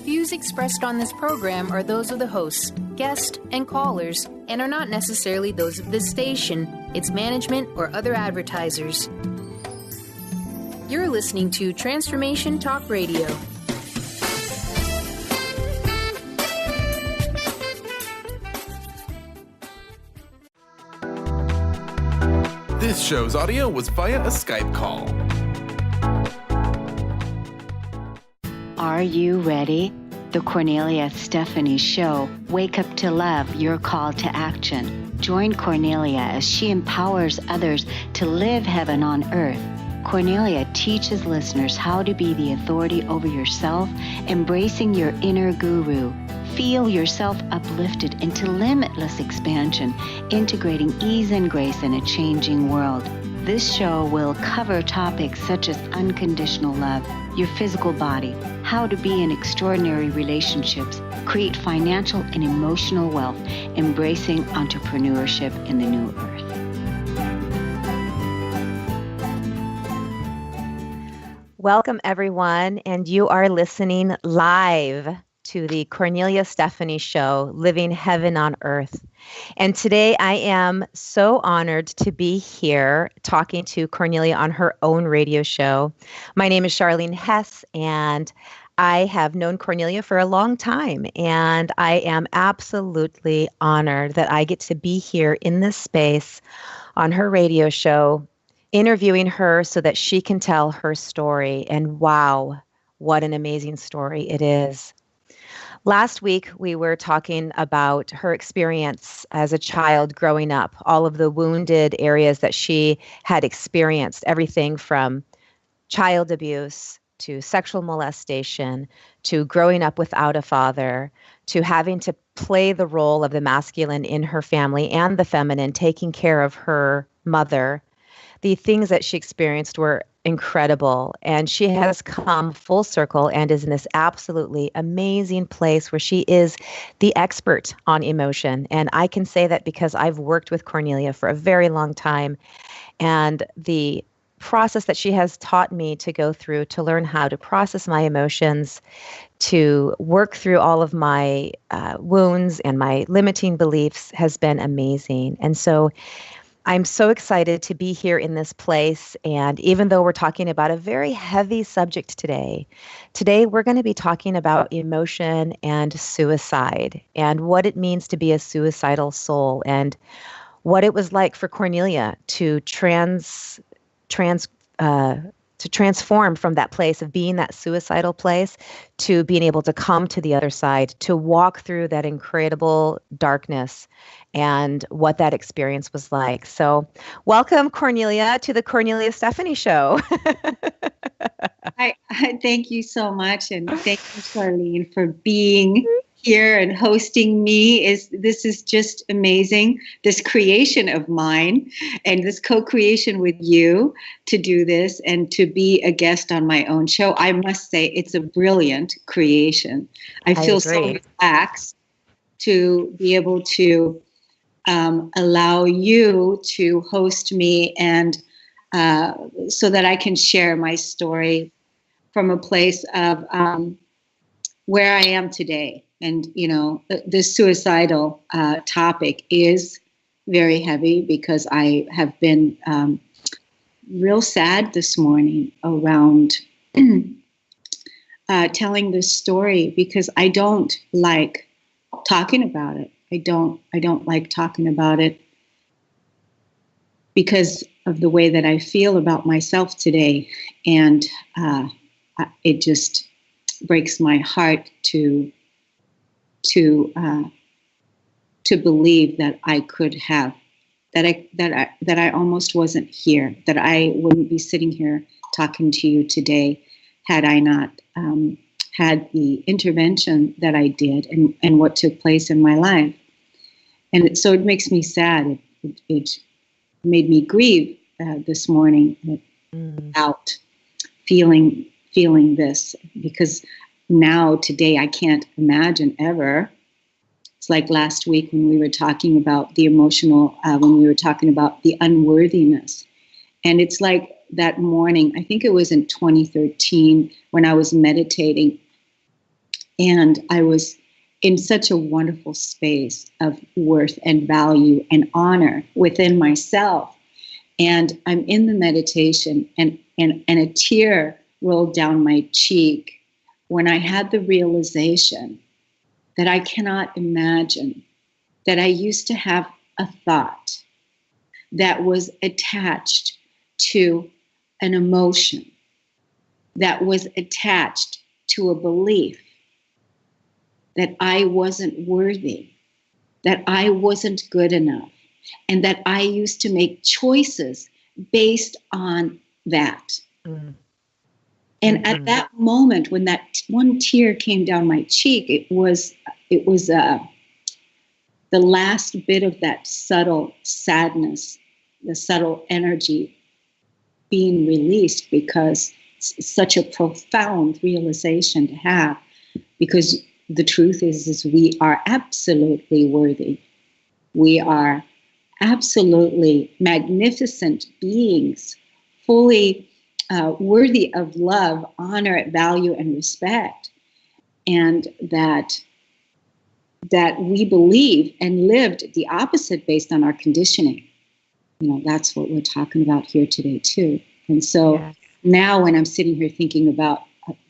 views expressed on this program are those of the hosts, guests, and callers, and are not necessarily those of this station, its management, or other advertisers. You're listening to Transformation Talk Radio. This show's audio was via a Skype call. Are you ready? The Kornelia Stephanie Show. Wake up to love, your call to action. Join Kornelia as she empowers others to live heaven on earth. Kornelia teaches listeners how to be the authority over yourself, embracing your inner guru. Feel yourself uplifted into limitless expansion, integrating ease and grace in a changing world. This show will cover topics such as unconditional love, your physical body, how to be in extraordinary relationships, create financial and emotional wealth, embracing entrepreneurship in the new earth. Welcome, everyone, and you are listening live to the Kornelia Stephanie Show, Living Heaven on Earth. And today I am so honored to be here talking to Kornelia on her own radio show. My name is Charlene Hess, and I have known Kornelia for a long time, and I am absolutely honored that I get to be here in this space on her radio show, interviewing her so that she can tell her story. And wow, what an amazing story it is. Last week, we were talking about her experience as a child growing up, all of the wounded areas that she had experienced, everything from child abuse to sexual molestation to growing up without a father to having to play the role of the masculine in her family and the feminine, taking care of her mother. The things that she experienced were incredible, and she has come full circle and is in this absolutely amazing place where she is the expert on emotion. And I can say that because I've worked with Kornelia for a very long time, and the process that she has taught me to go through to learn how to process my emotions, to work through all of my wounds and my limiting beliefs has been amazing. And so I'm so excited to be here in this place. And even though we're talking about a very heavy subject today we're going to be talking about emotion and suicide and what it means to be a suicidal soul and what it was like for Kornelia to transform from that place of being that suicidal place to being able to come to the other side, to walk through that incredible darkness and what that experience was like. So welcome, Kornelia, to the Kornelia Stephanie Show. I thank you so much. And thank you, Charlene, for being here and hosting me. This is just amazing, this creation of mine and this co-creation with you to do this and to be a guest on my own show. I must say it's a brilliant creation. I feel so relaxed to be able to allow you to host me and so that I can share my story from a place of where I am today. And, you know, the suicidal topic is very heavy because I have been real sad this morning around telling this story because I don't like talking about it. I don't like talking about it because of the way that I feel about myself today. And it just breaks my heart to believe that I could have, that I almost wasn't here, that I wouldn't be sitting here talking to you today had I not had the intervention that I did and what took place in my life. And so it makes me sad. It made me grieve this morning about feeling this, because now today I can't imagine ever. It's like last week when we were talking about the emotional, when we were talking about the unworthiness. And it's like that morning, I think it was in 2013 when I was meditating And I was in such a wonderful space of worth and value and honor within myself. And I'm in the meditation, and a tear rolled down my cheek when I had the realization that I cannot imagine that I used to have a thought that was attached to an emotion, that was attached to a belief that I wasn't worthy, that I wasn't good enough, and that I used to make choices based on that. Mm. And at that moment, when that one tear came down my cheek, it was the last bit of that subtle sadness, the subtle energy being released, because it's such a profound realization to have, because the truth is we are absolutely worthy. We are absolutely magnificent beings, fully worthy of love, honor, value, and respect. And that we believe and lived the opposite based on our conditioning. That's what we're talking about here today too. And so now when I'm sitting here thinking about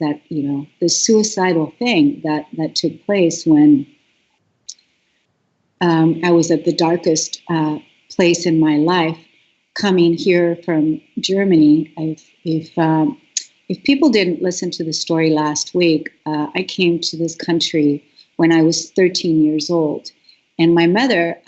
that, the suicidal thing that took place when I was at the darkest place in my life, coming here from Germany. If people didn't listen to the story last week, I came to this country when I was 13 years old, and my mother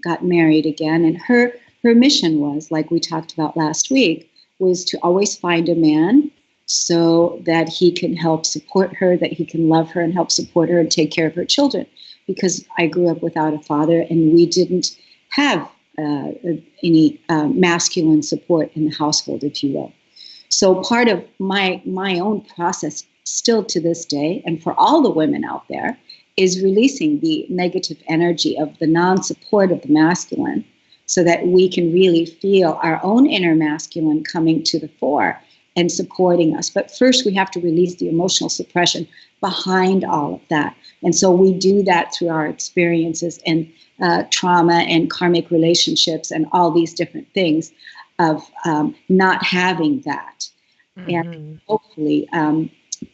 got married again, and her mission was, like we talked about last week, was to always find a man so that he can help support her, that he can love her and help support her and take care of her children. Because I grew up without a father, and we didn't have any masculine support in the household, if you will. So part of my own process, still to this day, and for all the women out there, is releasing the negative energy of the non-support of the masculine, so that we can really feel our own inner masculine coming to the fore and supporting us. But first, we have to release the emotional suppression behind all of that. And so we do that through our experiences and trauma and karmic relationships and all these different things of not having that. And hopefully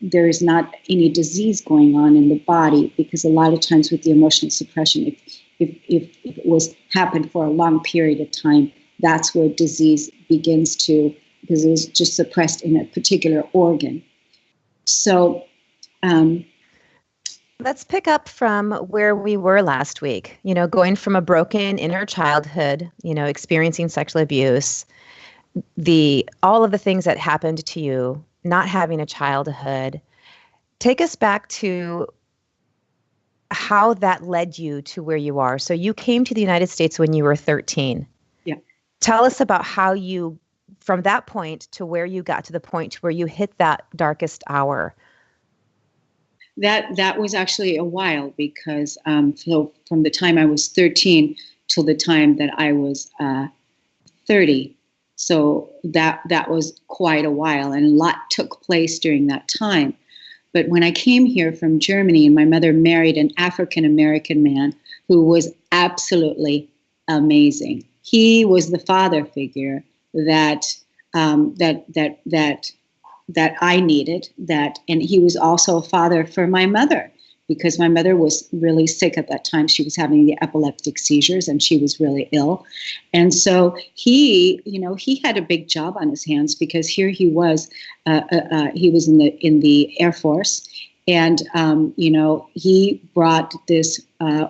there is not any disease going on in the body, because a lot of times with the emotional suppression, if it was happened for a long period of time, that's where disease begins to, because it was just suppressed in a particular organ. So let's pick up from where we were last week, going from a broken inner childhood, experiencing sexual abuse, all of the things that happened to you, not having a childhood. Take us back to how that led you to where you are. So you came to the United States when you were 13. Yeah. Tell us about how you, from that point to where you got to the point where you hit that darkest hour. That was actually a while, because so from the time I was 13 till the time that I was 30. So that was quite a while, and a lot took place during that time. But when I came here from Germany, and my mother married an African-American man who was absolutely amazing. He was the father figure that I needed, and he was also a father for my mother, because my mother was really sick at that time. She was having the epileptic seizures, and she was really ill. And so he had a big job on his hands, because here he was in the Air Force, and he brought this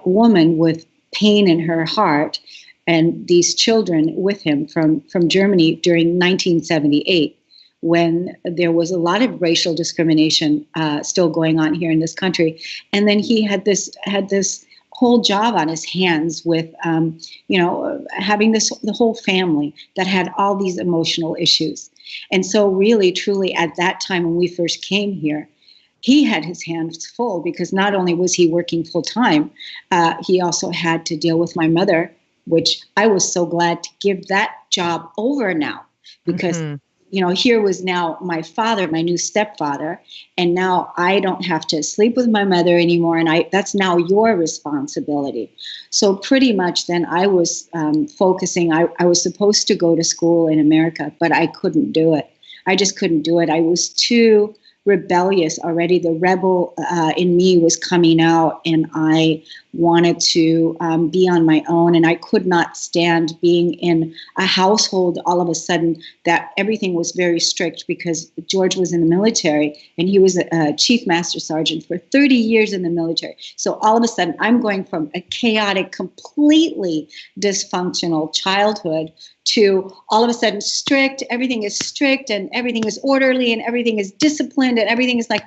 woman with pain in her heart and these children with him from Germany during 1978. When there was a lot of racial discrimination still going on here in this country. And then he had this whole job on his hands with, having the whole family that had all these emotional issues. And so really, truly, at that time when we first came here, he had his hands full, because not only was he working full time, he also had to deal with my mother, which I was so glad to give that job over now, because here was now my father, my new stepfather, and now I don't have to sleep with my mother anymore, and that's now your responsibility. So pretty much then I was focusing. I was supposed to go to school in America, but I couldn't do it. I just couldn't do it. I was too rebellious already. The rebel in me was coming out, and I wanted to be on my own, and I could not stand being in a household all of a sudden that everything was very strict, because George was in the military, and he was a chief master sergeant for 30 years in the military. So all of a sudden I'm going from a chaotic, completely dysfunctional childhood to all of a sudden everything is strict and everything is orderly and everything is disciplined and everything is like,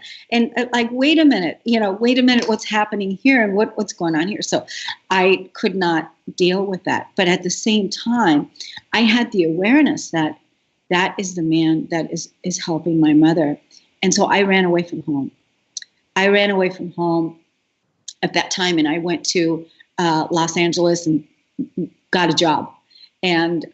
wait a minute, what's happening here and what's going on here. So I could not deal with that. But at the same time, I had the awareness that is the man that is helping my mother. And so I ran away from home. I ran away from home at that time, and I went to Los Angeles and got a job. And,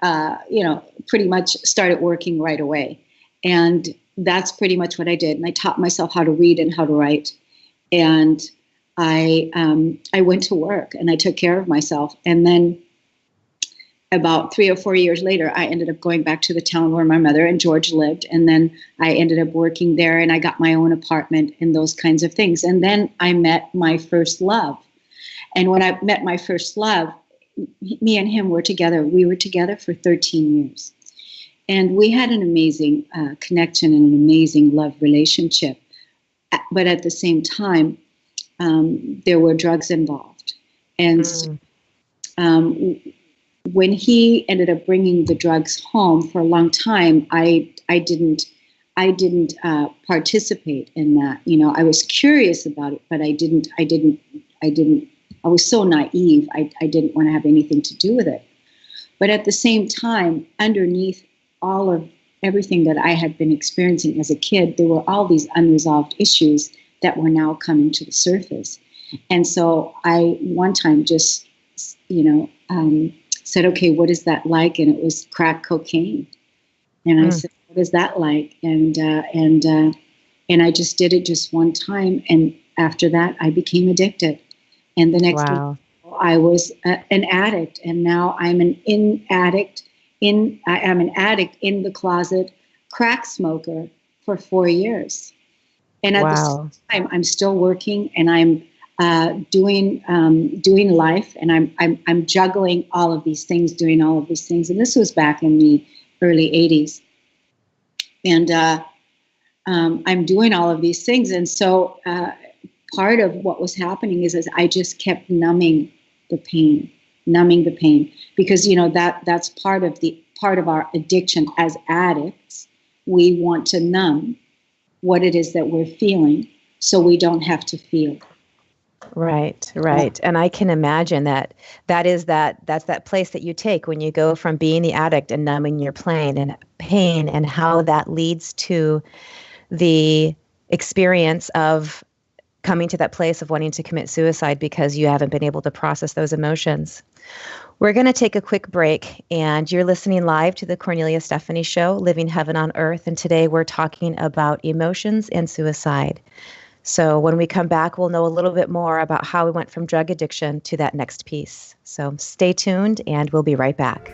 pretty much started working right away. And that's pretty much what I did. And I taught myself how to read and how to write. And I went to work and I took care of myself. And then about 3 or 4 years later, I ended up going back to the town where my mother and George lived. And then I ended up working there, and I got my own apartment and those kinds of things. And then I met my first love. And when I met my first love, me and him were together. We were together for 13 years. And we had an amazing connection and an amazing love relationship. But at the same time, there were drugs involved. And when he ended up bringing the drugs home, for a long time, I didn't participate in that. I was curious about it, but I didn't. I was so naive. I didn't want to have anything to do with it. But at the same time, underneath all of everything that I had been experiencing as a kid, there were all these unresolved issues that were now coming to the surface. And so I one time just, said, okay, what is that like? And it was crack cocaine. And I said, what is that like? And I just did it just one time. And after that, I became addicted. And the next week, I was an addict, and now I'm an addict in the closet, crack smoker for 4 years. And at the same time, I'm still working, and I'm doing life, and I'm juggling all of these things, doing all of these things. And this was back in the early 80s, and I'm doing all of these things, and so. Part of what was happening is I just kept numbing the pain, because that's part of our addiction as addicts. We want to numb what it is that we're feeling, so we don't have to feel. Right. And I can imagine that's that place that you take when you go from being the addict and numbing your pain, and how that leads to the experience of coming to that place of wanting to commit suicide because you haven't been able to process those emotions. We're going to take a quick break, and you're listening live to the Kornelia Stephanie Show, Living Heaven on Earth. And today we're talking about emotions and suicide. So when we come back, we'll know a little bit more about how we went from drug addiction to that next piece. So stay tuned, and we'll be right back.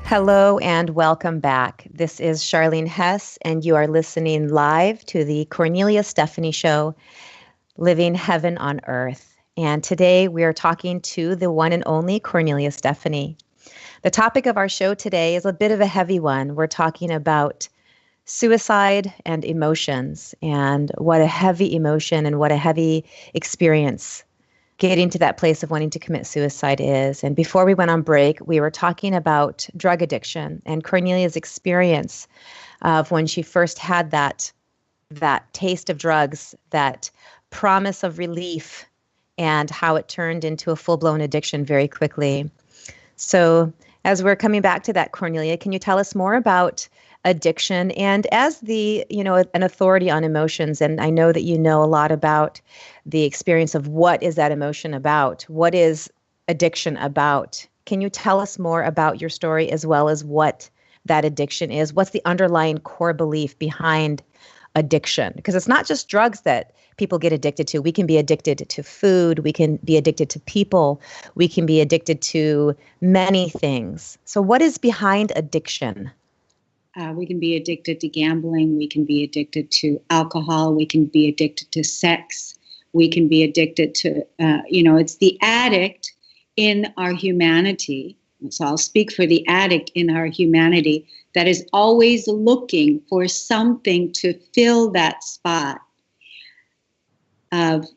Hello and welcome back. This is Charlene Hess, and you are listening live to the Kornelia Stephanie Show, Living Heaven on Earth. And today we are talking to the one and only Kornelia Stephanie. The topic of our show today is a bit of a heavy one. We're talking about suicide and emotions, and what a heavy emotion and what a heavy experience getting to that place of wanting to commit suicide is. And before we went on break, we were talking about drug addiction and Kornelia's experience of when she first had that taste of drugs, that promise of relief, and how it turned into a full-blown addiction very quickly. So as we're coming back to that, Kornelia, can you tell us more about addiction. And as an authority on emotions, and I know that you know a lot about the experience of what is that emotion about? What is addiction about? Can you tell us more about your story as well as what that addiction is? What's the underlying core belief behind addiction? Because it's not just drugs that people get addicted to. We can be addicted to food. We can be addicted to people. We can be addicted to many things. So what is behind addiction? We can be addicted to gambling. We can be addicted to alcohol. We can be addicted to sex. We can be addicted to, it's the addict in our humanity. So I'll speak for the addict in our humanity that is always looking for something to fill that spot of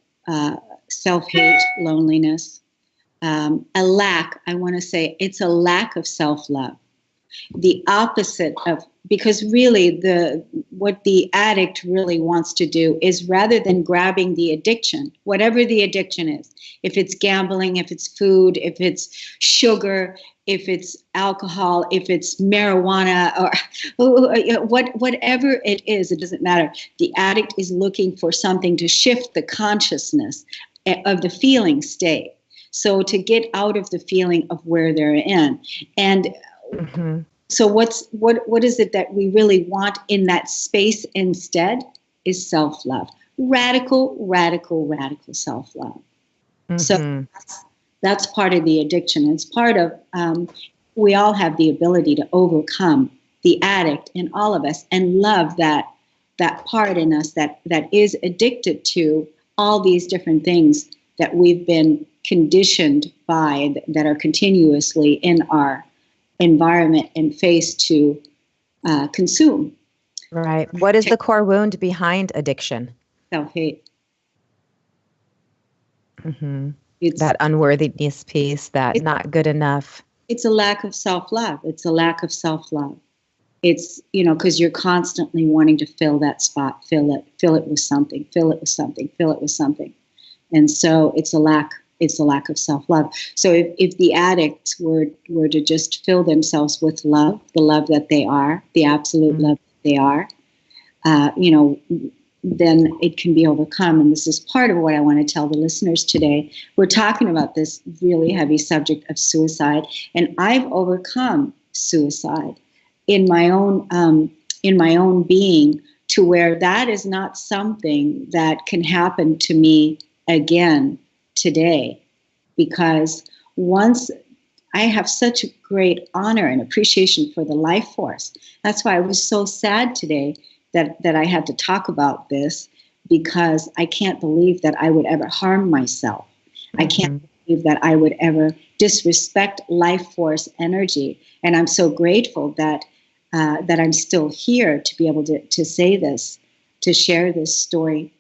self-hate, loneliness, a lack. I want to say it's a lack of self-love. The opposite of, because really what the addict really wants to do is, rather than grabbing the addiction, whatever the addiction is, if it's gambling, if it's food, if it's sugar, if it's alcohol, if it's marijuana, or whatever it is, it doesn't matter. The addict is looking for something to shift the consciousness of the feeling state. So to get out of the feeling of where they're in. And so what is it that we really want in that space instead is self-love. Radical self-love. So that's part of the addiction. It's part of, we all have the ability to overcome the addict in all of us and love that part in us that is addicted to all these different things that we've been conditioned by, that are continuously in our environment and face to consume. Right. What is the core wound behind addiction? Self-hate. It's that unworthiness piece, that not good enough. It's a lack of self-love. It's because you're constantly wanting to fill that spot, fill it with something. And so it's a lack of self-love. So if the addicts were to just fill themselves with love, the love that they are, the absolute love that they are, then it can be overcome. And this is part of what I want to tell the listeners today. We're talking about this really heavy subject of suicide, and I've overcome suicide in my own being, to where that is not something that can happen to me again today, because once I have such a great honor and appreciation for the life force. That's why I was so sad today that I had to talk about this, because I can't believe that I would ever harm myself. I can't believe that I would ever disrespect life force energy. And I'm so grateful that I'm still here to be able to say this, to share this story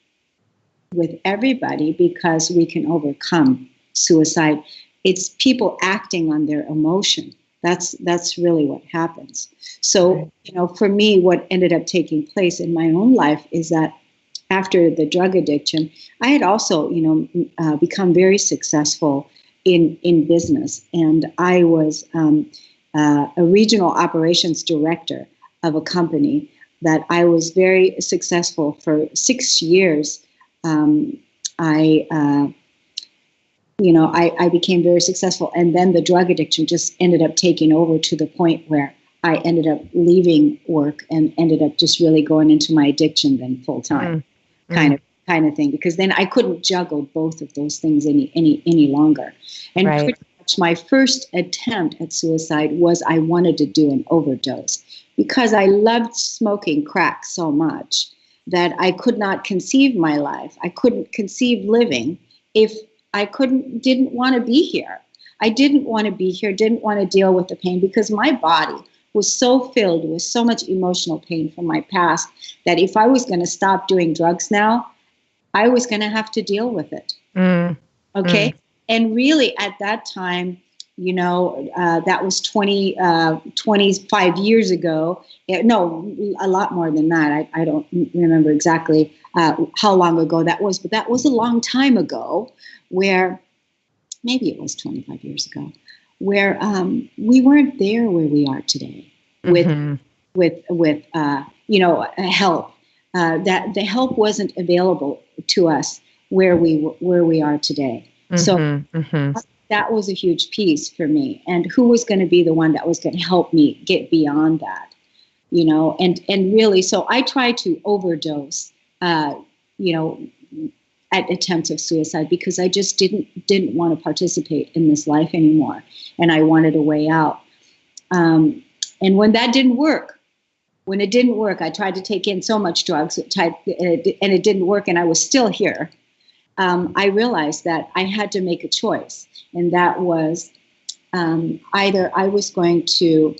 with everybody, because we can overcome suicide. It's people acting on their emotion. That's really what happens. So, for me, what ended up taking place in my own life is that after the drug addiction, I had also, become very successful in business. And I was a regional operations director of a company that I was very successful for 6 years. I became very successful, and then the drug addiction just ended up taking over to the point where I ended up leaving work and ended up just really going into my addiction then full time, kind of thing, because then I couldn't juggle both of those things any longer. And pretty much my first attempt at suicide was I wanted to do an overdose, because I loved smoking crack so much that I could not conceive my life. I couldn't conceive living if I didn't want to be here. I didn't want to be here, didn't want to deal with the pain, because my body was so filled with so much emotional pain from my past that if I was going to stop doing drugs now, I was going to have to deal with it. Okay. And really at that time, that was 25 years ago. No, a lot more than that. I don't remember exactly how long ago that was, but that was a long time ago, where maybe it was 25 years ago, where we weren't there where we are today with help. That the help wasn't available to us where we are today. So that was a huge piece for me. And who was going to be the one that was going to help me get beyond that? And really, so I tried to overdose, at attempts of suicide because I just didn't want to participate in this life anymore, and I wanted a way out. And when it didn't work, I tried to take in so much drugs, and it didn't work, and I was still here. I realized that I had to make a choice, and that was either I was going to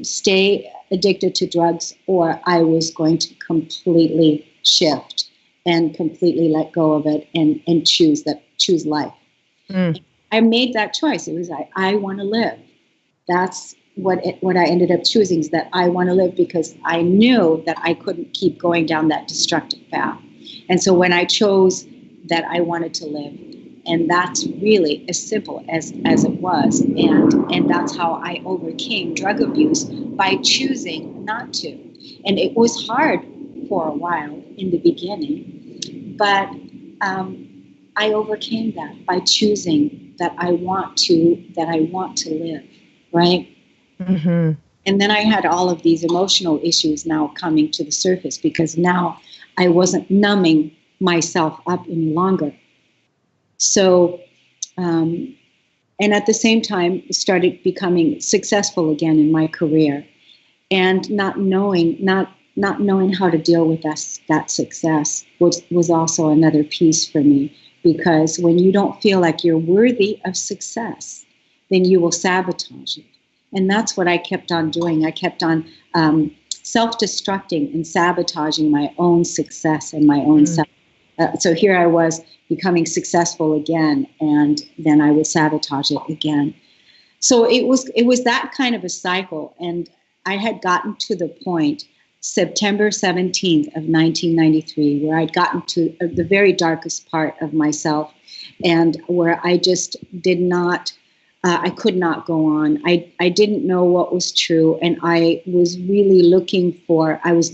stay addicted to drugs, or I was going to completely shift and completely let go of it and choose life. I made that choice. It was I want to live. That's what I ended up choosing, is that I want to live, because I knew that I couldn't keep going down that destructive path. And so when I chose that I wanted to live, and that's really as simple as it was, and that's how I overcame drug abuse, by choosing not to. And it was hard for a while in the beginning, but I overcame that by choosing that I want to live, right? And then I had all of these emotional issues now coming to the surface, because now I wasn't numbing myself up any longer. So, and at the same time, started becoming successful again in my career, and not knowing how to deal with that success was also another piece for me. Because when you don't feel like you're worthy of success, then you will sabotage it. And that's what I kept on doing. I kept on self-destructing and sabotaging my own success and my own self. So here I was becoming successful again, and then I would sabotage it again. So it was that kind of a cycle. And I had gotten to the point, September 17th of 1993, where I'd gotten to the very darkest part of myself, and where I just I could not go on. I didn't know what was true, and I was really looking for God. I was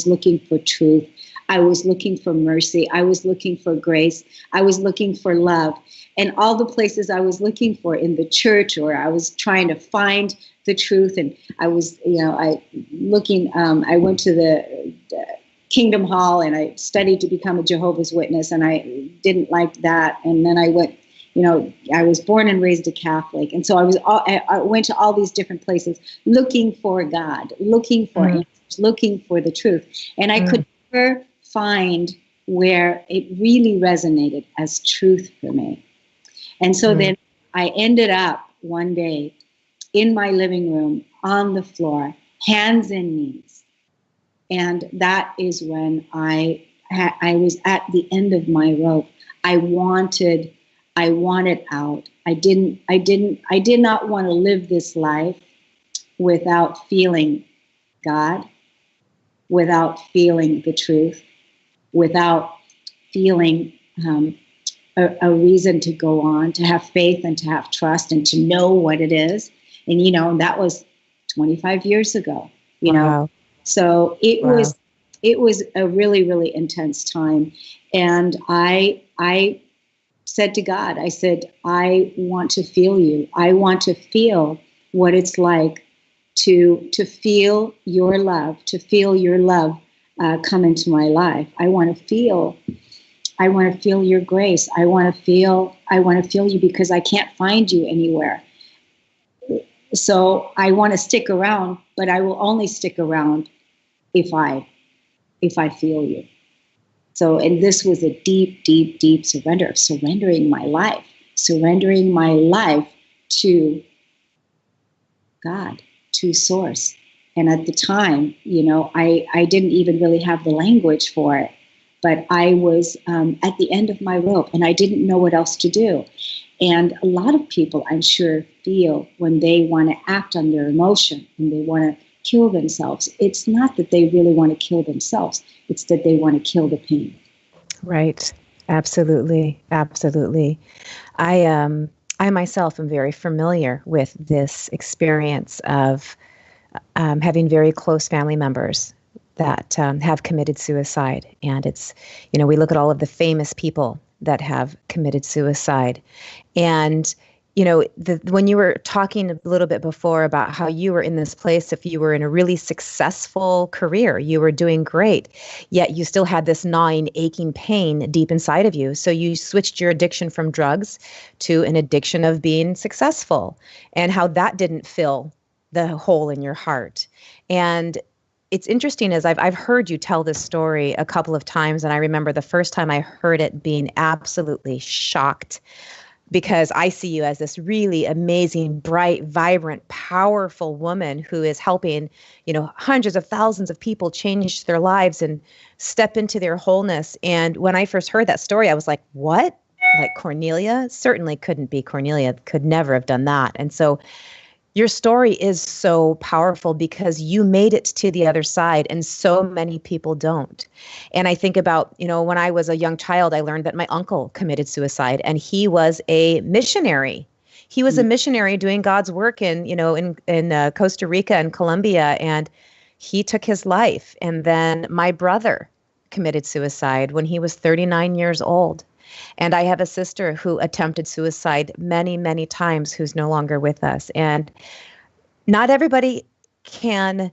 looking for truth. I was looking for mercy. I was looking for grace. I was looking for love. And all the places I was looking for in the church, or I was trying to find the truth. And I was, I went to the Kingdom Hall, and I studied to become a Jehovah's Witness, and I didn't like that. And then I went, I was born and raised a Catholic. And so I went to all these different places looking for God, looking for answers, looking for the truth. And I could never find where it really resonated as truth for me. And so then I ended up one day in my living room on the floor, hands and knees. And that is when I was at the end of my rope. I wanted out. I did not want to live this life without feeling God, without feeling the truth, without feeling a reason to go on, to have faith and to have trust and to know what it is. And, that was 25 years ago, Wow. So it was a really, really intense time. And I said to God, I said, I want to feel you. I want to feel what it's like to feel your love, come into my life. I want to feel your grace. I want to feel you, because I can't find you anywhere. So I want to stick around, but I will only stick around if I feel you. So, and this was a deep, deep, deep surrender of surrendering my life to God, to Source. And at the time, I didn't even really have the language for it, but I was at the end of my rope, and I didn't know what else to do. And a lot of people, I'm sure, feel when they want to act on their emotion and they want to kill themselves, it's not that they really want to kill themselves, it's that they want to kill the pain. Right. Absolutely. Absolutely. I myself am very familiar with this experience of having very close family members that have committed suicide. And it's, we look at all of the famous people that have committed suicide. And, when you were talking a little bit before about how you were in this place, if you were in a really successful career, you were doing great, yet you still had this gnawing, aching pain deep inside of you. So you switched your addiction from drugs to an addiction of being successful, and how that didn't fill the hole in your heart. And it's interesting, as I've heard you tell this story a couple of times, and I remember the first time I heard it being absolutely shocked, because I see you as this really amazing, bright, vibrant, powerful woman who is helping, hundreds of thousands of people change their lives and step into their wholeness. And when I first heard that story, I was like, what? Like Kornelia? Certainly couldn't be Kornelia, could never have done that. And so your story is so powerful because you made it to the other side, and so many people don't. And I think about, when I was a young child, I learned that my uncle committed suicide, and he was a missionary. He was a missionary doing God's work in Costa Rica and Colombia, and he took his life. And then my brother committed suicide when he was 39 years old. And I have a sister who attempted suicide many, many times, who's no longer with us. And not everybody can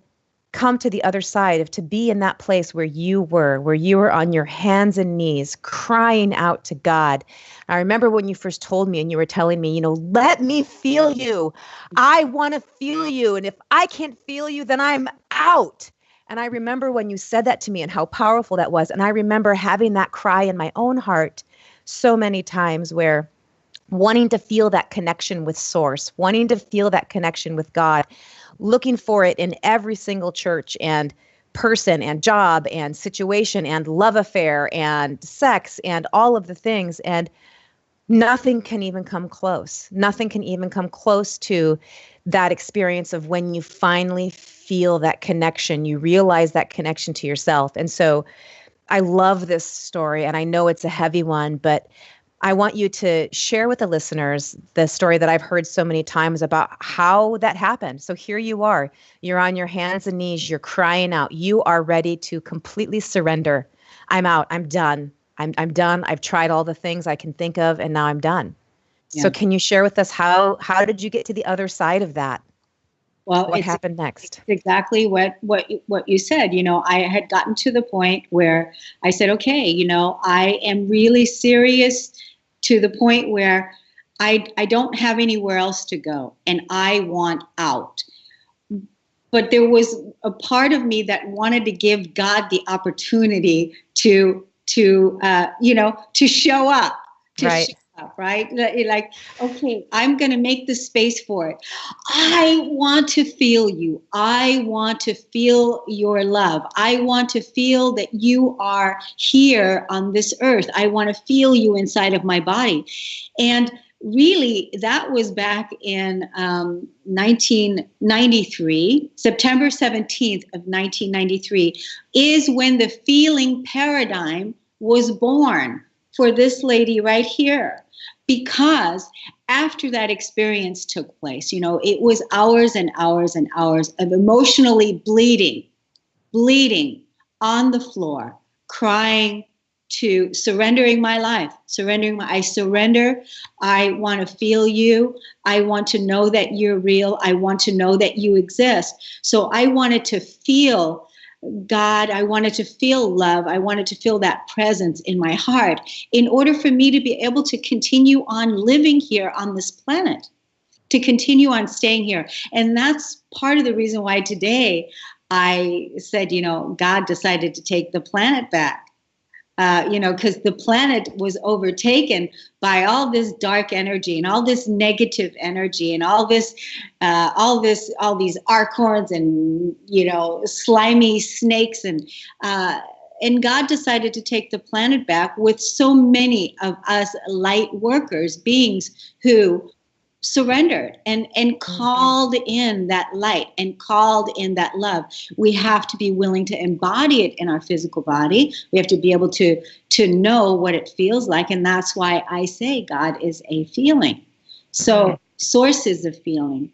come to the other side of to be in that place where you were on your hands and knees crying out to God. I remember when you first told me and you were telling me, let me feel you. I want to feel you. And if I can't feel you, then I'm out. And I remember when you said that to me and how powerful that was. And I remember having that cry in my own heart so many times, where wanting to feel that connection with Source, wanting to feel that connection with God, looking for it in every single church and person and job and situation and love affair and sex and all of the things. And nothing can even come close. Nothing can even come close to that experience of when you finally feel that connection, you realize that connection to yourself. And so I love this story, and I know it's a heavy one, but I want you to share with the listeners the story that I've heard so many times about how that happened. So here you are, you're on your hands and knees, you're crying out, you are ready to completely surrender. I'm out, I'm done. I'm done. I've tried all the things I can think of, and now I'm done. Yeah. So can you share with us how did you get to the other side of that? Well, what happened next? It's exactly what you said. I had gotten to the point where I said, okay, I am really serious, to the point where I don't have anywhere else to go, and I want out. But there was a part of me that wanted to give God the opportunity to show up. Right. Right? Like, okay, I'm going to make the space for it. I want to feel you. I want to feel your love. I want to feel that you are here on this earth. I want to feel you inside of my body. And really, that was back in 1993, September 17th of 1993, is when the feeling paradigm was born for this lady right here. Because after that experience took place, it was hours and hours and hours of emotionally bleeding on the floor, crying, to surrendering my life, I surrender. I want to feel you. I want to know that you're real. I want to know that you exist. So I wanted to feel God, I wanted to feel love. I wanted to feel that presence in my heart in order for me to be able to continue on living here on this planet, to continue on staying here. And that's part of the reason why today I said, God decided to take the planet back. Because the planet was overtaken by all this dark energy and all this negative energy and all these archons and, slimy snakes. And God decided to take the planet back with so many of us light workers, beings who surrendered and called in that light and called in that love. We have to be willing to embody it in our physical body. We have to be able to know what it feels like. And that's why I say God is a feeling. So Source is a feeling,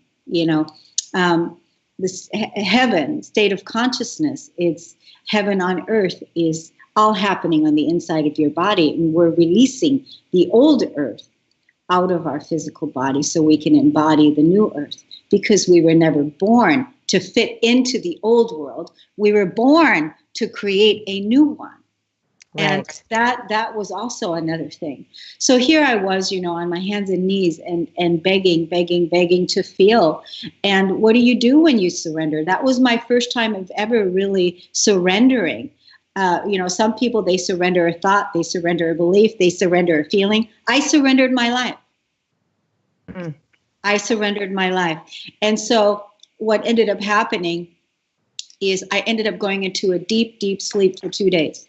this heaven, state of consciousness. It's heaven on earth is all happening on the inside of your body. And we're releasing the old earth out of our physical body so we can embody the new earth, because we were never born to fit into the old world. We were born to create a new one. Right. And that was also another thing. So here I was, on my hands and knees and begging to feel. And what do you do when you surrender? That was my first time of ever really surrendering. Some people, they surrender a thought, they surrender a belief, they surrender a feeling. I surrendered my life. I surrendered my life. And so what ended up happening is I ended up going into a deep, deep sleep for 2 days.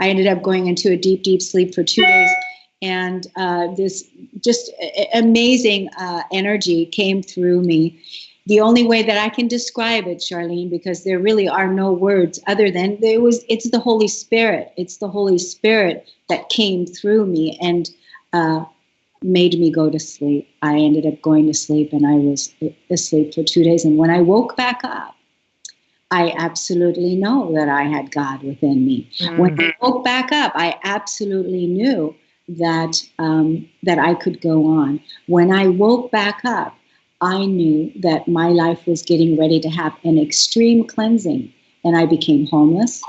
I ended up going into a deep, deep sleep for 2 days. And this just amazing energy came through me. The only way that I can describe it, Charlene, because there really are no words other than it's the Holy Spirit. It's the Holy Spirit that came through me and made me go to sleep. I ended up going to sleep, and I was asleep for 2 days. And when I woke back up, I absolutely know that I had God within me. Mm-hmm. When I woke back up, I absolutely knew that that I could go on. When I woke back up, I knew that my life was getting ready to have an extreme cleansing, and I became homeless.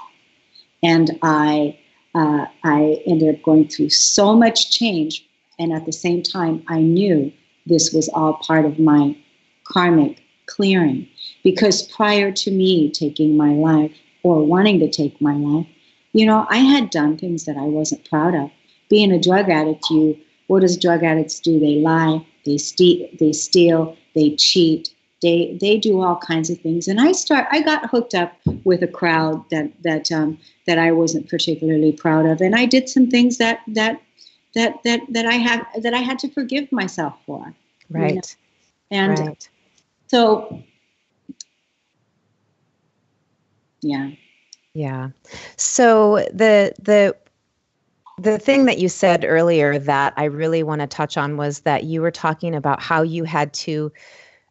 And I ended up going through so much change, and at the same time, I knew this was all part of my karmic clearing. Because prior to me taking my life or wanting to take my life, I had done things that I wasn't proud of. Being a drug addict, what does drug addicts do? They lie, they steal, they cheat, they do all kinds of things. And I got hooked up with a crowd that I wasn't particularly proud of, and I did some things that I had to forgive myself for. Right. And right. So. Yeah. Yeah. So the thing that you said earlier that I really want to touch on was that you were talking about how you had to,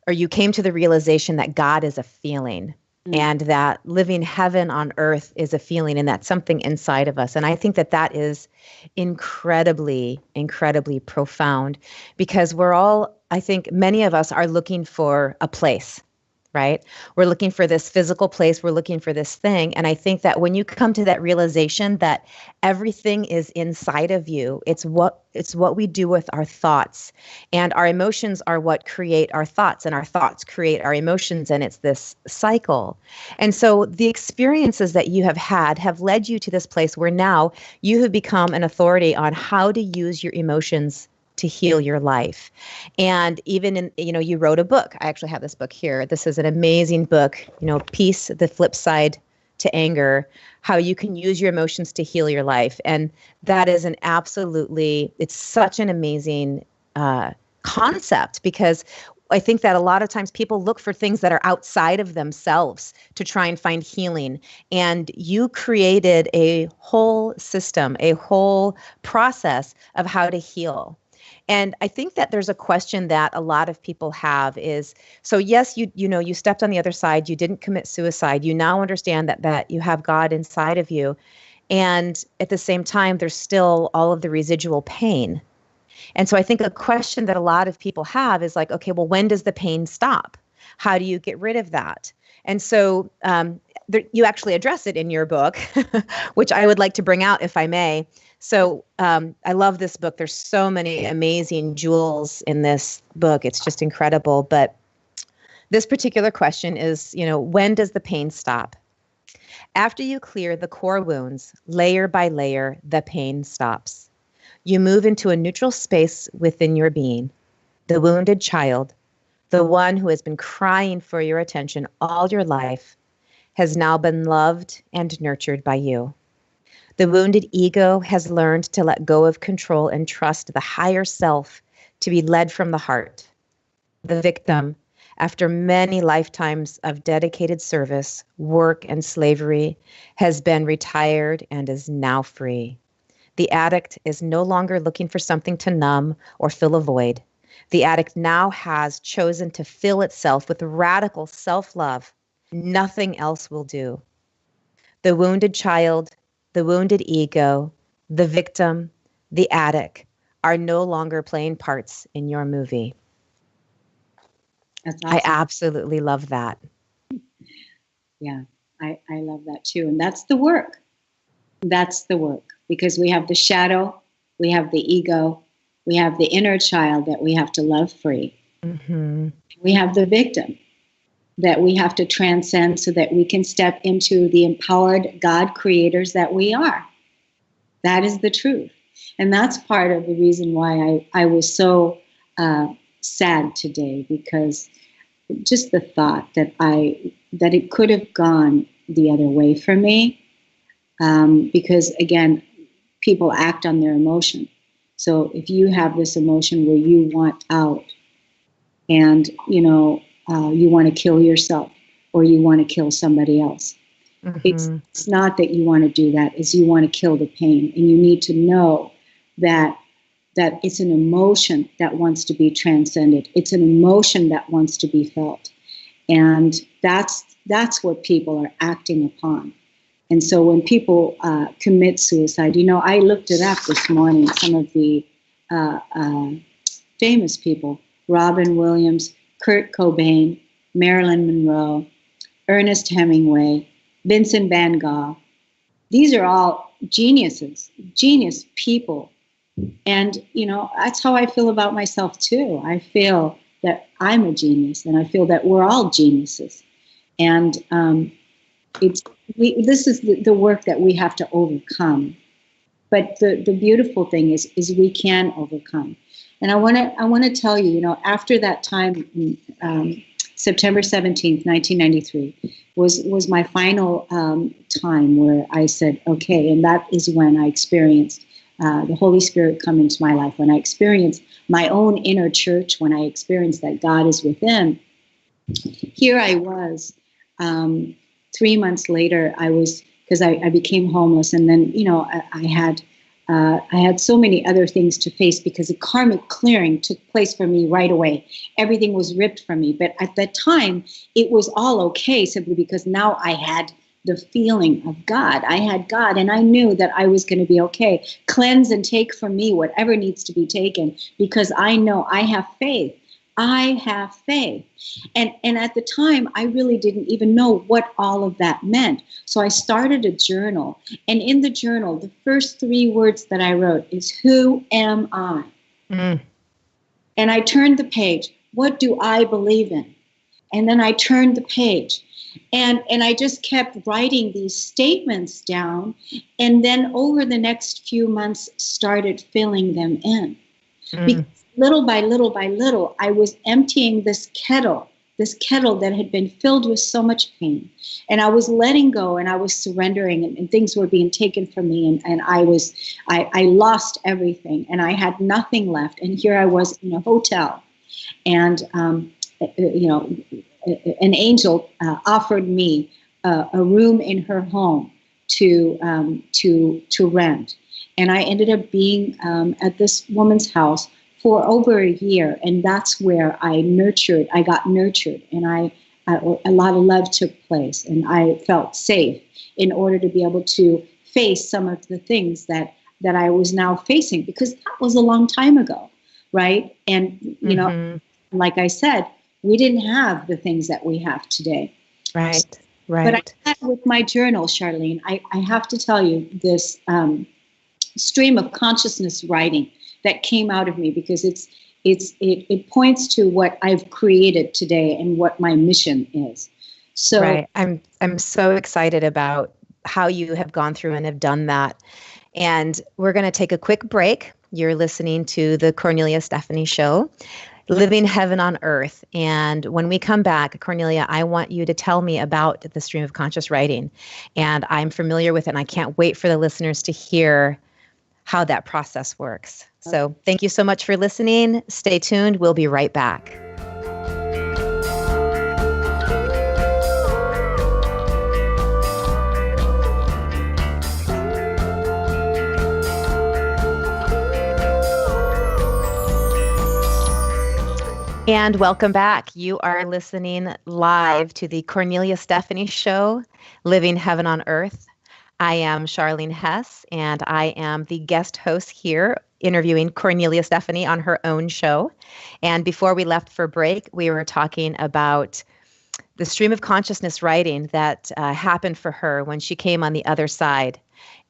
or you came to the realization that God is a feeling, and that living heaven on earth is a feeling, and that's something inside of us. And I think that is incredibly, incredibly profound, because I think many of us are looking for a place. Right? We're looking for this physical place. We're looking for this thing. And I think that when you come to that realization that everything is inside of you, it's what we do with our thoughts, and our emotions are what create our thoughts, and our thoughts create our emotions. And it's this cycle. And so the experiences that you have had have led you to this place where now you have become an authority on how to use your emotions to heal your life. And even you wrote a book. I actually have this book here. This is an amazing book, Peace, the Flip Side to Anger, how you can use your emotions to heal your life. And that is it's such an amazing concept, because I think that a lot of times people look for things that are outside of themselves to try and find healing. And you created a whole system, a whole process of how to heal. And I think that there's a question that a lot of people have is, so yes, you stepped on the other side, you didn't commit suicide, you now understand that you have God inside of you. And at the same time, there's still all of the residual pain. And so I think a question that a lot of people have is like, okay, well, when does the pain stop? How do you get rid of that? And so you actually address it in your book, which I would like to bring out if I may. So I love this book. There's so many amazing jewels in this book. It's just incredible. But this particular question is, when does the pain stop? After you clear the core wounds, layer by layer, the pain stops. You move into a neutral space within your being. The wounded child, the one who has been crying for your attention all your life, has now been loved and nurtured by you. The wounded ego has learned to let go of control and trust the higher self to be led from the heart. The victim, after many lifetimes of dedicated service, work, and slavery, has been retired and is now free. The addict is no longer looking for something to numb or fill a void. The addict now has chosen to fill itself with radical self-love. Nothing else will do. The wounded child, the wounded ego, the victim, the addict are no longer playing parts in your movie. That's awesome. I absolutely love that. Yeah, I love that too. And that's the work. That's the work. Because we have the shadow, we have the ego, we have the inner child that we have to love free. Mm-hmm. We have the victim that we have to transcend so that we can step into the empowered God creators that we are. That is the truth. And that's part of the reason why I was so sad today, because just the thought that it could have gone the other way for me, because again, people act on their emotion. So if you have this emotion where you want out, and you want to kill yourself, or you want to kill somebody else, it's not that you want to do that. It's you want to kill the pain, and you need to know that it's an emotion that wants to be transcended. It's an emotion that wants to be felt. And that's what people are acting upon. And so when people commit suicide, I looked it up this morning, some of the famous people, Robin Williams, Kurt Cobain, Marilyn Monroe, Ernest Hemingway, Vincent van Gogh. These are all geniuses, genius people. And, that's how I feel about myself too. I feel that I'm a genius, and I feel that we're all geniuses. And this is the work that we have to overcome. But the beautiful thing is we can overcome. And I want to tell you, after that time, September 17th, 1993, was my final time where I said, okay, and that is when I experienced the Holy Spirit come into my life, when I experienced my own inner church, when I experienced that God is within. Here I was, 3 months later, because I became homeless, and then, I had so many other things to face because a karmic clearing took place for me right away. Everything was ripped from me. But at that time, it was all okay, simply because now I had the feeling of God. I had God, and I knew that I was going to be okay. Cleanse and take from me whatever needs to be taken, because I know I have faith. I have faith. And at the time, I really didn't even know what all of that meant. So I started a journal. And in the journal, the first 3 words that I wrote is, who am I? Mm. And I turned the page. What do I believe in? And then I turned the page. And I just kept writing these statements down. And then over the next few months, started filling them in. Because little by little by little, I was emptying this kettle that had been filled with so much pain. And I was letting go, and I was surrendering, and things were being taken from me. And I lost everything, and I had nothing left. And here I was in a hotel, and, an angel offered me a room in her home to rent. And I ended up being at this woman's house for over a year, and that's where I got nurtured, and a lot of love took place, and I felt safe in order to be able to face some of the things that I was now facing, because that was a long time ago, right? And, like I said, we didn't have the things that we have today. Right. But I had with my journal, Charlene, I have to tell you this stream of consciousness writing that came out of me, because it points to what I've created today and what my mission is. So right. I'm so excited about how you have gone through and have done that. And we're going to take a quick break. You're listening to the Kornelia Stephanie Show, Living Heaven on Earth. And when we come back, Kornelia, I want you to tell me about the stream of conscious writing. And I'm familiar with it, and I can't wait for the listeners to hear how that process works. So thank you so much for listening. Stay tuned. We'll be right back. And welcome back. You are listening live to the Kornelia Stephanie Show, Living Heaven on Earth. I am Charlene Hess, and I am the guest host here interviewing Kornelia Stephanie on her own show. And before we left for break, we were talking about the stream of consciousness writing that happened for her when she came on the other side.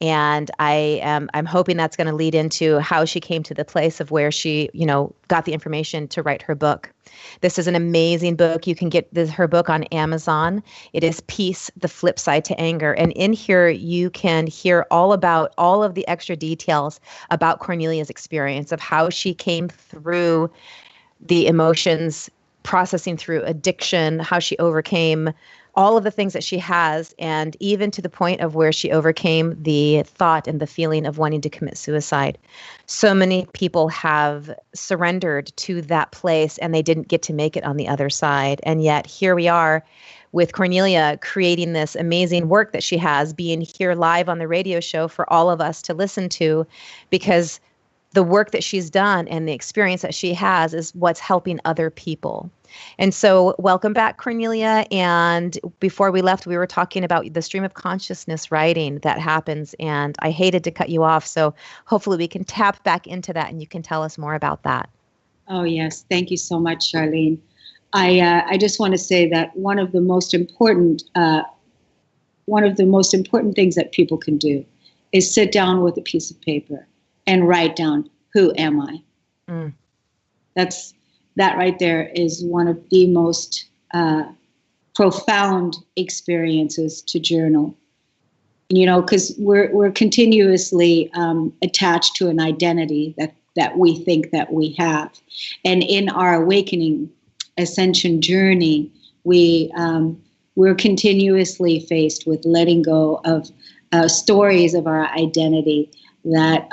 And I'm hoping that's going to lead into how she came to the place of where she, got the information to write her book. This is an amazing book. You can get her book on Amazon. It is Peace, the Flip Side to Anger. And in here, you can hear all about all of the extra details about Kornelia's experience of how she came through the emotions, processing through addiction, how she overcame all of the things that she has, and even to the point of where she overcame the thought and the feeling of wanting to commit suicide. So many people have surrendered to that place and they didn't get to make it on the other side. And yet here we are with Kornelia creating this amazing work that she has, being here live on the radio show for all of us to listen to, because the work that she's done and the experience that she has is what's helping other people. And so welcome back, Kornelia. And before we left, we were talking about the stream of consciousness writing that happens. And I hated to cut you off. So hopefully we can tap back into that and you can tell us more about that. Oh, yes. Thank you so much, Charlene. I just want to say that one of the most important things that people can do is sit down with a piece of paper and write down, who am I? Mm. That right there is one of the most profound experiences to journal. Because we're continuously attached to an identity that we think that we have. And in our awakening ascension journey, we're continuously faced with letting go of stories of our identity that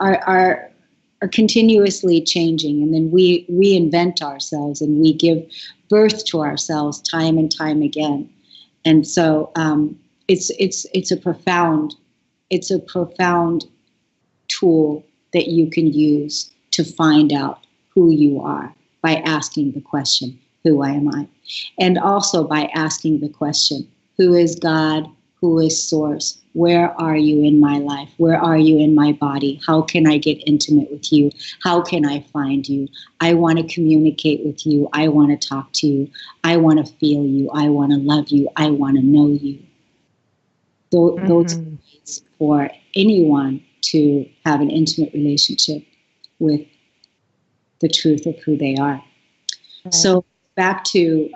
are continuously changing, and then we reinvent ourselves and we give birth to ourselves time and time again. And so it's a profound tool that you can use to find out who you are by asking the question, who am I? And also by asking the question, who is God? Who is Source? Where are you in my life? Where are you in my body? How can I get intimate with you? How can I find you? I want to communicate with you. I want to talk to you. I want to feel you. I want to love you. I want to know you. Those are ways for anyone to have an intimate relationship with the truth of who they are. Right. So back to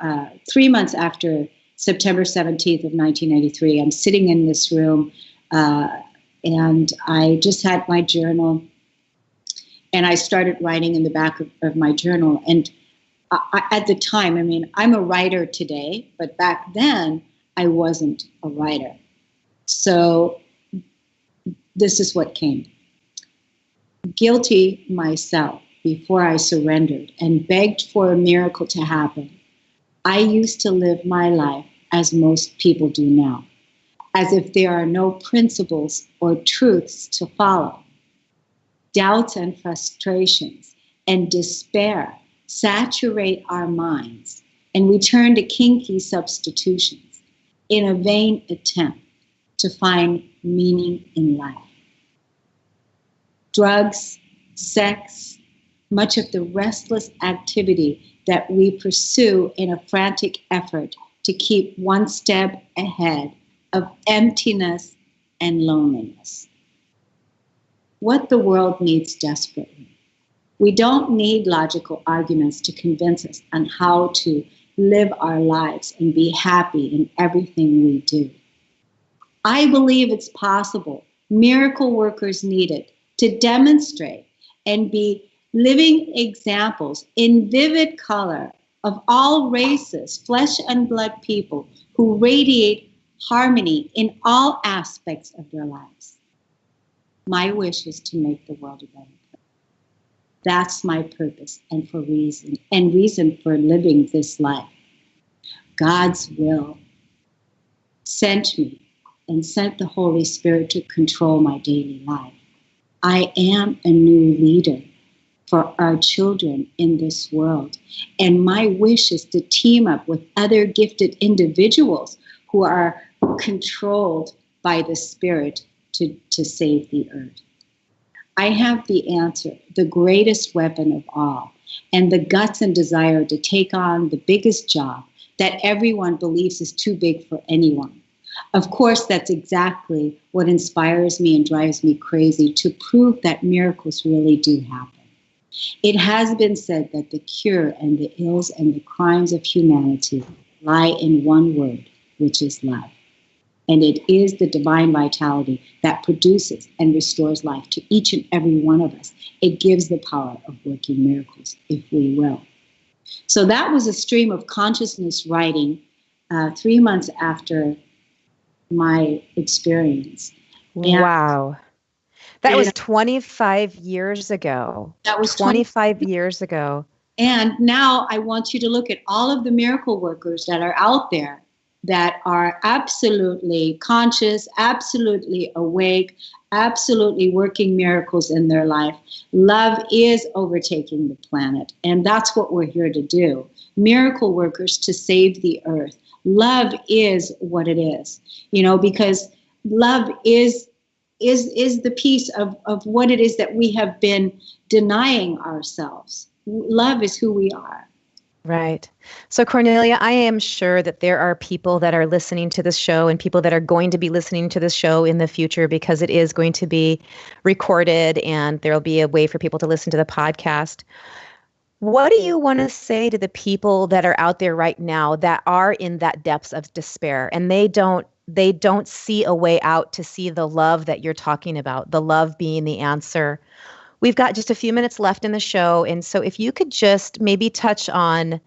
3 months after September 17th of 1993, I'm sitting in this room and I just had my journal and I started writing in the back of my journal. And at the time, I'm a writer today, but back then I wasn't a writer. So this is what came. Guilty myself before I surrendered and begged for a miracle to happen. I used to live my life as most people do now, as if there are no principles or truths to follow. Doubts and frustrations and despair saturate our minds, and we turn to kinky substitutions in a vain attempt to find meaning in life. Drugs, sex, much of the restless activity that we pursue in a frantic effort to keep one step ahead of emptiness and loneliness. What the world needs desperately. We don't need logical arguments to convince us on how to live our lives and be happy in everything we do. I believe it's possible. Miracle workers needed to demonstrate and be living examples in vivid color of all races, flesh and blood people who radiate harmony in all aspects of their lives. My wish is to make the world a better place. That's my purpose and reason for living this life. God's will sent me and sent the Holy Spirit to control my daily life. I am a new leader for our children in this world. And my wish is to team up with other gifted individuals who are controlled by the Spirit to save the earth. I have the answer, the greatest weapon of all, and the guts and desire to take on the biggest job that everyone believes is too big for anyone. Of course, that's exactly what inspires me and drives me crazy, to prove that miracles really do happen. It has been said that the cure and the ills and the crimes of humanity lie in one word, which is love. And it is the divine vitality that produces and restores life to each and every one of us. It gives the power of working miracles, if we will. So that was a stream of consciousness writing 3 months after my experience. Wow. That was 25 years ago. That was 25 years ago. And now I want you to look at all of the miracle workers that are out there that are absolutely conscious, absolutely awake, absolutely working miracles in their life. Love is overtaking the planet, and that's what we're here to do. Miracle workers to save the earth. Love is what it is, because love is the piece of what it is that we have been denying ourselves. Love is who we are. Right. So, Kornelia, I am sure that there are people that are listening to this show and people that are going to be listening to this show in the future, because it is going to be recorded and there'll be a way for people to listen to the podcast. What do you want to say to the people that are out there right now that are in that depths of despair and they don't see a way out to see the love that you're talking about, the love being the answer? We've got just a few minutes left in the show. And so if you could just maybe touch on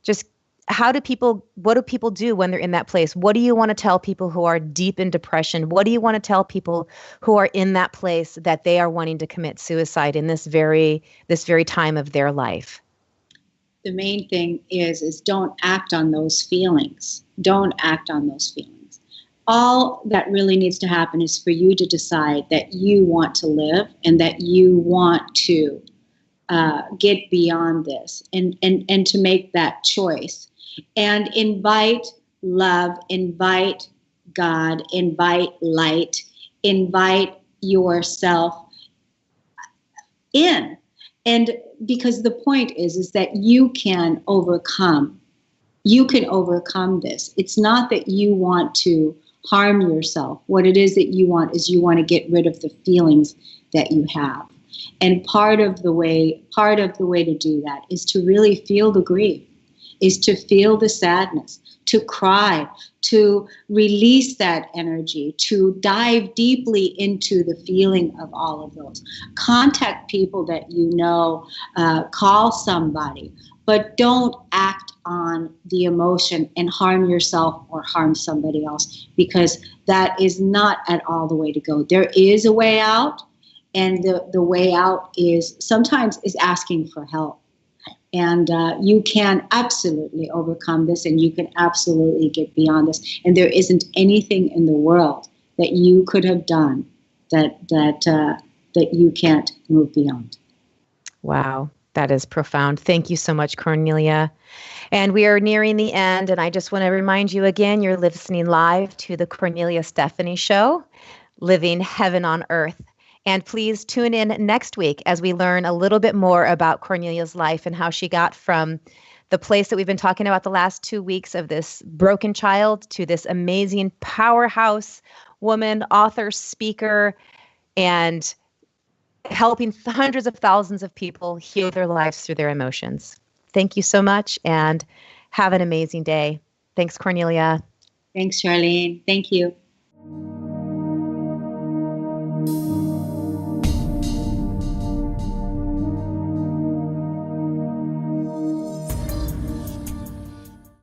just what do people do when they're in that place? What do you want to tell people who are deep in depression? What do you want to tell people who are in that place that they are wanting to commit suicide in this very time of their life? The main thing is don't act on those feelings. Don't act on those feelings. All that really needs to happen is for you to decide that you want to live and that you want to get beyond this and to make that choice. And invite love, invite God, invite light, invite yourself in. And because the point is that you can overcome this. It's not that you want to harm yourself. What it is that you want to get rid of the feelings that you have. And part of the way to do that is to really feel the grief, is to feel the sadness, to cry, to release that energy, to dive deeply into the feeling of all of those. Contact people that you know, call somebody, but don't act on the emotion and harm yourself or harm somebody else, because that is not at all the way to go. There is a way out, and the way out is sometimes asking for help. And you can absolutely overcome this, and you can absolutely get beyond this. And there isn't anything in the world that you could have done that you can't move beyond. Wow. That is profound. Thank you so much, Kornelia. And we are nearing the end. And I just want to remind you again, you're listening live to the Kornelia Stephanie Show, Living Heaven on Earth. And please tune in next week as we learn a little bit more about Kornelia's life and how she got from the place that we've been talking about the last 2 weeks of this broken child to this amazing powerhouse woman, author, speaker, and helping hundreds of thousands of people heal their lives through their emotions. Thank you so much and have an amazing day. Thanks, Kornelia. Thanks, Charlene. Thank you.